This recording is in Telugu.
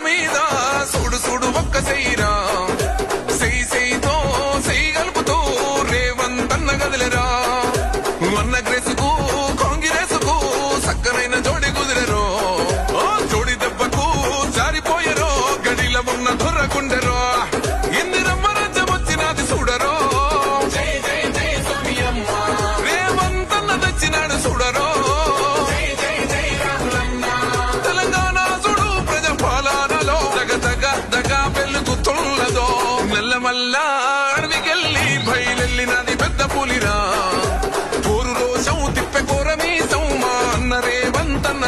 మీద సూడు సూడు ఒక్క సెయ్యిరా సెయ్యి సెయ్యితో సెయ్యి కలుపుతూ రేవంతన్న గదిలేరా అన్న గ్రేసుకు కాంగిరేసుకు సక్కనైన జోడి కుదిరెరో జోడి దెబ్బకు జారిపోయరో గడిల ఉన్న దొర్రకుండెరో ఇందిరమ్మ రాజ్యం వచ్చినది చూడరో రేవంతన్న తెచ్చినాడు చూడరో తెలంగాణ చూడు ప్రజా పాలనలో దగ వెలుగుతున్నదో నల్లమల్ల అడవికెళ్ళి బయలెళ్ళినది పెద్ద పులిరా పోరు రోషం తిప్పె కోరమీసం మా అన్న రేవంతన్న